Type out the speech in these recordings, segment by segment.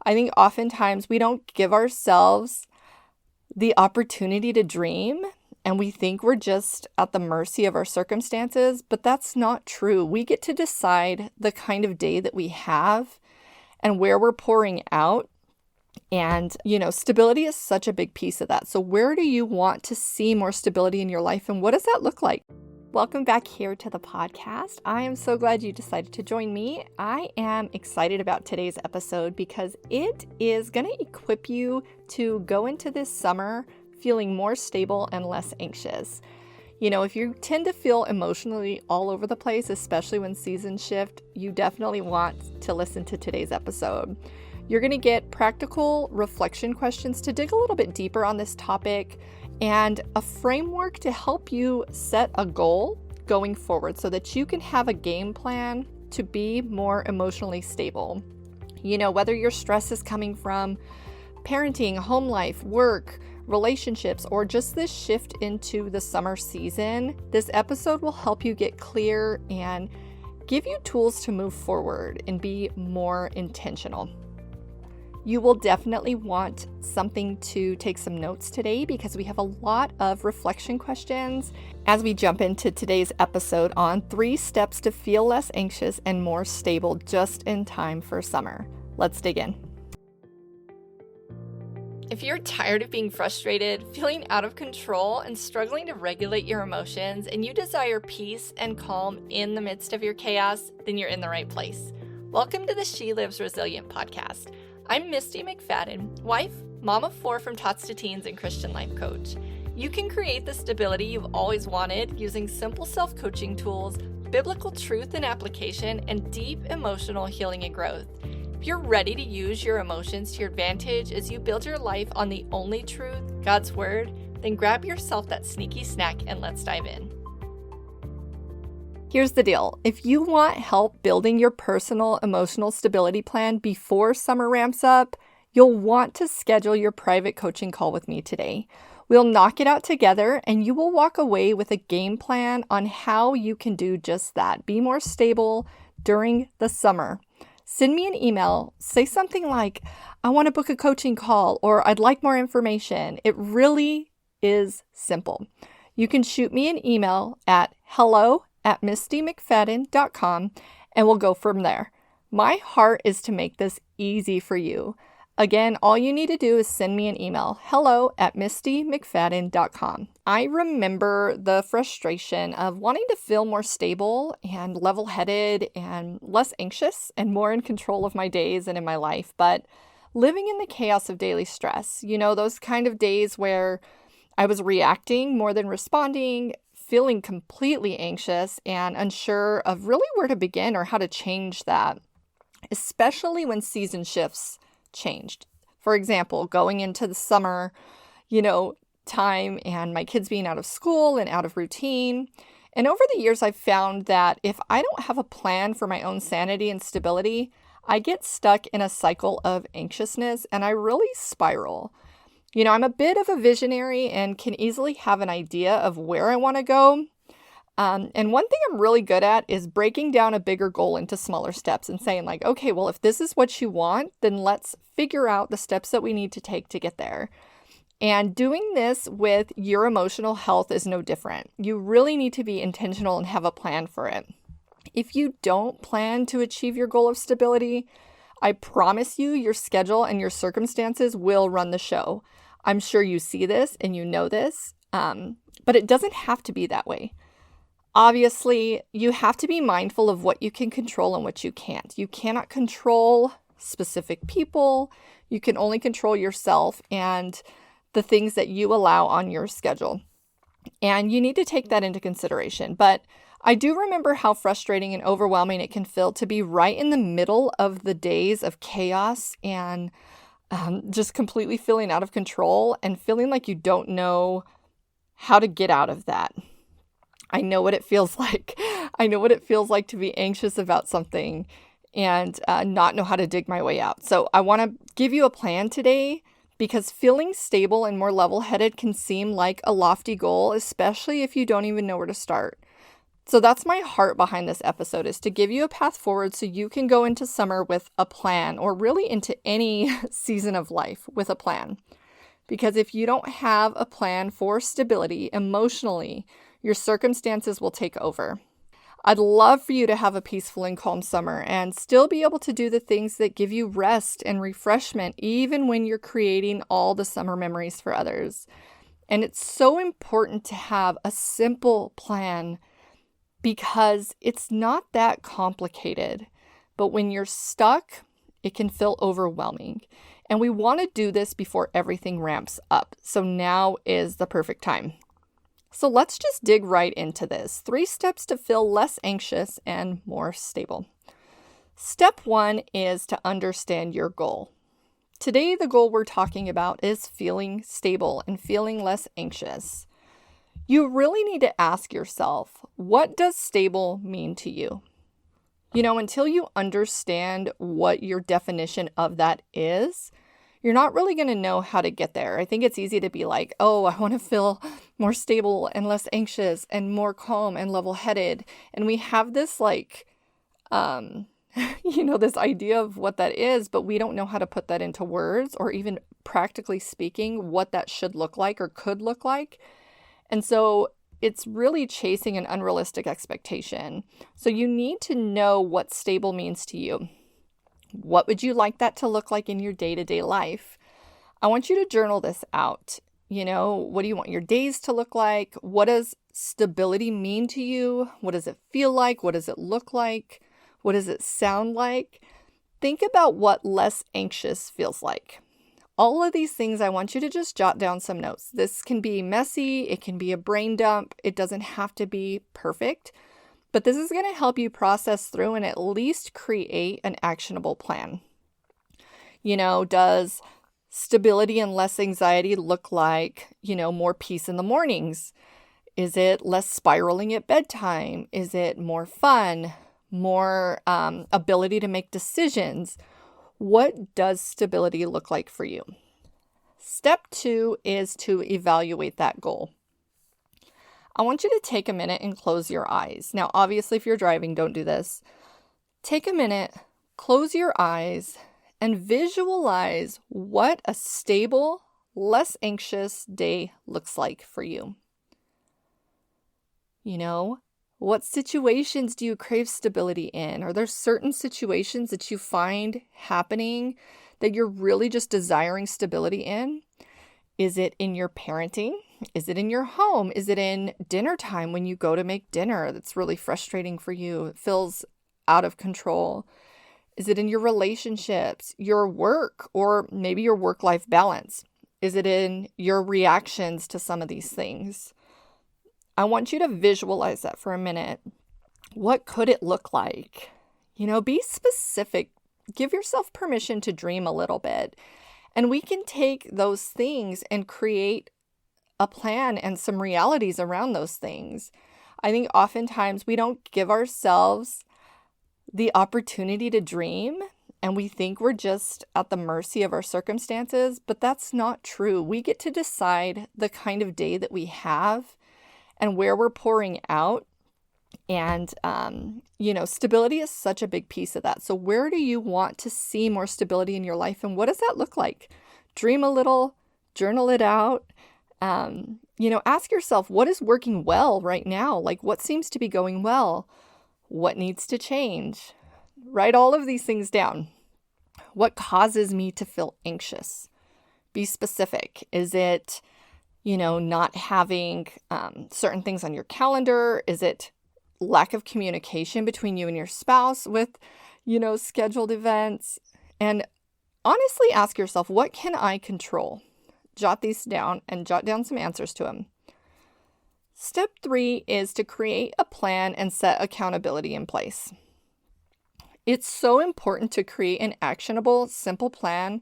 I think oftentimes we don't give ourselves the opportunity to dream, and we think we're just at the mercy of our circumstances, but that's not true. We get to decide the kind of day that we have and where we're pouring out. And, stability is such a big piece of that. So where do you want to see more stability in your life, and what does that look like? Welcome back here to the podcast. I am so glad you decided to join me. I am excited about today's episode because it is going to equip you to go into this summer feeling more stable and less anxious. If you tend to feel emotionally all over the place, especially when seasons shift, you definitely want to listen to today's episode. You're going to get practical reflection questions to dig a little bit deeper on this topic and a framework to help you set a goal going forward so that you can have a game plan to be more emotionally stable. Whether your stress is coming from parenting, home life, work, relationships, or just this shift into the summer season, this episode will help you get clear and give you tools to move forward and be more intentional. You will definitely want something to take some notes today because we have a lot of reflection questions as we jump into today's episode on 3 steps to feel less anxious and more stable just in time for summer. Let's dig in. If you're tired of being frustrated, feeling out of control, and struggling to regulate your emotions, and you desire peace and calm in the midst of your chaos, then you're in the right place. Welcome to the She Lives Resilient podcast. I'm Misty McFadden, wife, mom of 4 from Tots to Teens, and Christian life coach. You can create the stability you've always wanted using simple self-coaching tools, biblical truth and application, and deep emotional healing and growth. If you're ready to use your emotions to your advantage as you build your life on the only truth, God's Word, then grab yourself that sneaky snack and let's dive in. Here's the deal. If you want help building your personal emotional stability plan before summer ramps up, you'll want to schedule your private coaching call with me today. We'll knock it out together and you will walk away with a game plan on how you can do just that. Be more stable during the summer. Send me an email. Say something like, I want to book a coaching call, or I'd like more information. It really is simple. You can shoot me an email at hello@mistymcfadden.com and we'll go from there. My heart is to make this easy for you. Again, all you need to do is send me an email, hello@mistymcfadden.com. I remember the frustration of wanting to feel more stable and level-headed and less anxious and more in control of my days and in my life, but living in the chaos of daily stress, those kind of days where I was reacting more than responding, feeling completely anxious and unsure of really where to begin or how to change that, especially when season shifts changed. For example, going into the summer, time and my kids being out of school and out of routine. And over the years, I've found that if I don't have a plan for my own sanity and stability, I get stuck in a cycle of anxiousness and I really spiral. I'm a bit of a visionary and can easily have an idea of where I want to go. And one thing I'm really good at is breaking down a bigger goal into smaller steps and saying okay, well, if this is what you want, then let's figure out the steps that we need to take to get there. And doing this with your emotional health is no different. You really need to be intentional and have a plan for it. If you don't plan to achieve your goal of stability, I promise you your schedule and your circumstances will run the show. I'm sure you see this and you know this, but it doesn't have to be that way. Obviously, you have to be mindful of what you can control and what you can't. You cannot control specific people. You can only control yourself and the things that you allow on your schedule. And you need to take that into consideration. But I do remember how frustrating and overwhelming it can feel to be right in the middle of the days of chaos and just completely feeling out of control and feeling like you don't know how to get out of that. I know what it feels like. I know what it feels like to be anxious about something and not know how to dig my way out. So I want to give you a plan today because feeling stable and more level-headed can seem like a lofty goal, especially if you don't even know where to start. So that's my heart behind this episode, is to give you a path forward so you can go into summer with a plan, or really into any season of life with a plan. Because if you don't have a plan for stability emotionally, your circumstances will take over. I'd love for you to have a peaceful and calm summer and still be able to do the things that give you rest and refreshment, even when you're creating all the summer memories for others. And it's so important to have a simple plan, because it's not that complicated. But when you're stuck, it can feel overwhelming. And we want to do this before everything ramps up. So now is the perfect time. So let's just dig right into this. 3 steps to feel less anxious and more stable. Step 1 is to understand your goal. Today, the goal we're talking about is feeling stable and feeling less anxious. You really need to ask yourself, what does stable mean to you? Until you understand what your definition of that is, you're not really going to know how to get there. I think it's easy to be like, oh, I want to feel more stable and less anxious and more calm and level-headed. And we have this this idea of what that is, but we don't know how to put that into words, or even practically speaking, what that should look like or could look like. And so it's really chasing an unrealistic expectation. So you need to know what stable means to you. What would you like that to look like in your day-to-day life? I want you to journal this out. What do you want your days to look like? What does stability mean to you? What does it feel like? What does it look like? What does it sound like? Think about what less anxious feels like. All of these things, I want you to just jot down some notes. This can be messy. It can be a brain dump. It doesn't have to be perfect. But this is going to help you process through and at least create an actionable plan. Does stability and less anxiety look like, more peace in the mornings? Is it less spiraling at bedtime? Is it more fun? More ability to make decisions? What does stability look like for you? Step 2 is to evaluate that goal. I want you to take a minute and close your eyes. Now, obviously, if you're driving, don't do this. Take a minute, close your eyes, and visualize what a stable, less anxious day looks like for you. What situations do you crave stability in? Are there certain situations that you find happening that you're really just desiring stability in? Is it in your parenting? Is it in your home? Is it in dinner time when you go to make dinner that's really frustrating for you? It feels out of control. Is it in your relationships, your work, or maybe your work-life balance? Is it in your reactions to some of these things? I want you to visualize that for a minute. What could it look like? Be specific. Give yourself permission to dream a little bit. And we can take those things and create a plan and some realities around those things. I think oftentimes we don't give ourselves the opportunity to dream, and we think we're just at the mercy of our circumstances, but that's not true. We get to decide the kind of day that we have and where we're pouring out. And, stability is such a big piece of that. So where do you want to see more stability in your life? And what does that look like? Dream a little, journal it out. Ask yourself, what is working well right now? Like, what seems to be going well? What needs to change? Write all of these things down. What causes me to feel anxious? Be specific. Is it not having certain things on your calendar? Is it lack of communication between you and your spouse with, scheduled events? And honestly, ask yourself, what can I control? Jot these down and jot down some answers to them. Step 3 is to create a plan and set accountability in place. It's so important to create an actionable, simple plan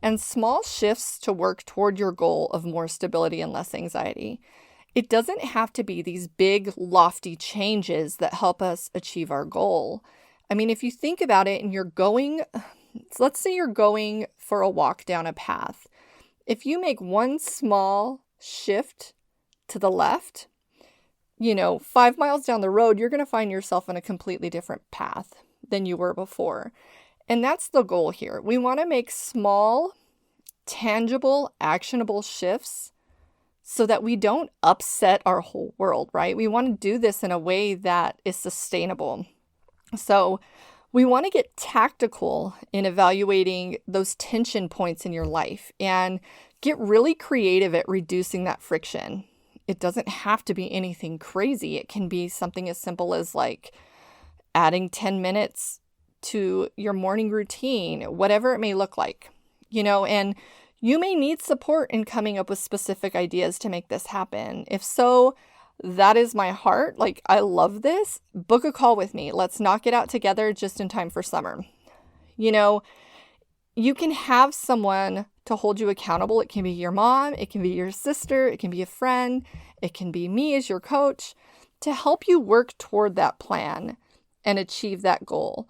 and small shifts to work toward your goal of more stability and less anxiety. It doesn't have to be these big, lofty changes that help us achieve our goal. I mean, if you think about it and let's say you're going for a walk down a path. If you make one small shift to the left, 5 miles down the road, you're going to find yourself on a completely different path than you were before. And that's the goal here. We want to make small, tangible, actionable shifts so that we don't upset our whole world, right? We want to do this in a way that is sustainable. So we want to get tactical in evaluating those tension points in your life and get really creative at reducing that friction. It doesn't have to be anything crazy. It can be something as simple as like adding 10 minutes to your morning routine, whatever it may look like, and you may need support in coming up with specific ideas to make this happen. If so, that is my heart. Like, I love this. Book a call with me. Let's knock it out together just in time for summer. You can have someone to hold you accountable. It can be your mom, it can be your sister, it can be a friend, it can be me as your coach to help you work toward that plan and achieve that goal.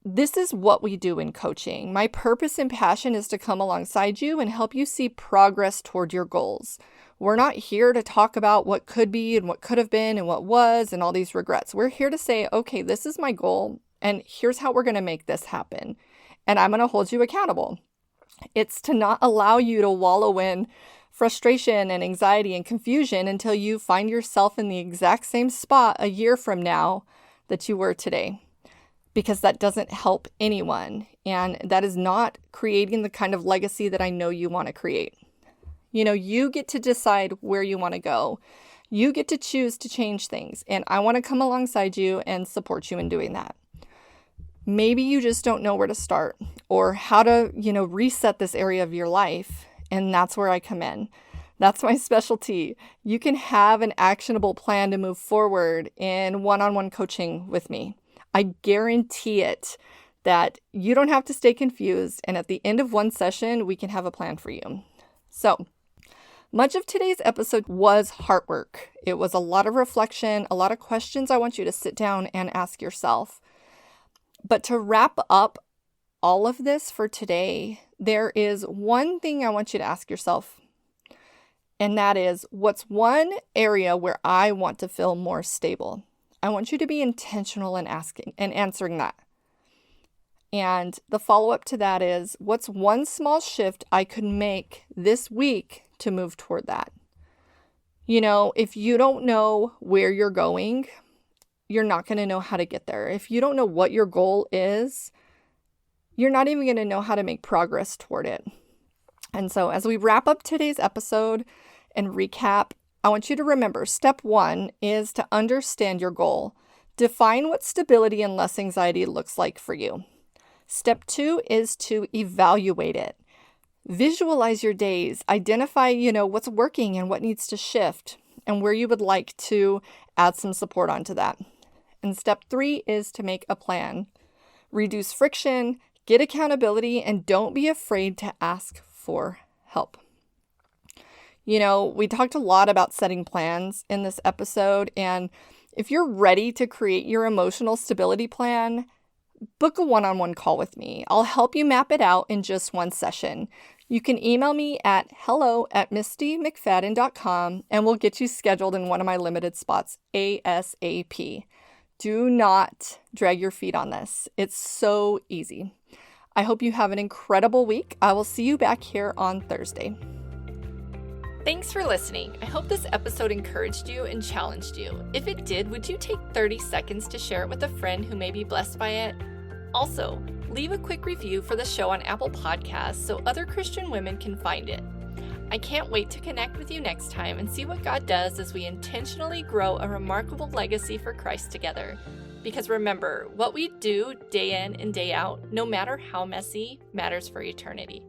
This is what we do in coaching. My purpose and passion is to come alongside you and help you see progress toward your goals. We're not here to talk about what could be and what could have been and what was and all these regrets. We're here to say, okay, this is my goal and here's how we're going to make this happen. And I'm going to hold you accountable. It's to not allow you to wallow in frustration and anxiety and confusion until you find yourself in the exact same spot a year from now that you were today. Because that doesn't help anyone. And that is not creating the kind of legacy that I know you want to create. You get to decide where you want to go. You get to choose to change things. And I want to come alongside you and support you in doing that. Maybe you just don't know where to start or how to, reset this area of your life. And that's where I come in. That's my specialty. You can have an actionable plan to move forward in one-on-one coaching with me. I guarantee it that you don't have to stay confused. And at the end of one session, we can have a plan for you. So much of today's episode was heart work. It was a lot of reflection, a lot of questions I want you to sit down and ask yourself. But to wrap up all of this for today, there is one thing I want you to ask yourself. And that is, what's one area where I want to feel more stable? I want you to be intentional in asking and answering that. And the follow-up to that is, what's one small shift I could make this week to move toward that? If you don't know where you're going, you're not going to know how to get there. If you don't know what your goal is, you're not even going to know how to make progress toward it. And so as we wrap up today's episode and recap, I want you to remember, step 1 is to understand your goal. Define what stability and less anxiety looks like for you. Step 2 is to evaluate it. Visualize your days. Identify, what's working and what needs to shift and where you would like to add some support onto that. And step 3 is to make a plan. Reduce friction, get accountability, and don't be afraid to ask for help. We talked a lot about setting plans in this episode, and if you're ready to create your emotional stability plan, book a one-on-one call with me. I'll help you map it out in just one session. You can email me at hello@mistymcfadden.com, and we'll get you scheduled in one of my limited spots ASAP. Do not drag your feet on this. It's so easy. I hope you have an incredible week. I will see you back here on Thursday. Thanks for listening. I hope this episode encouraged you and challenged you. If it did, would you take 30 seconds to share it with a friend who may be blessed by it? Also, leave a quick review for the show on Apple Podcasts so other Christian women can find it. I can't wait to connect with you next time and see what God does as we intentionally grow a remarkable legacy for Christ together. Because remember, what we do day in and day out, no matter how messy, matters for eternity.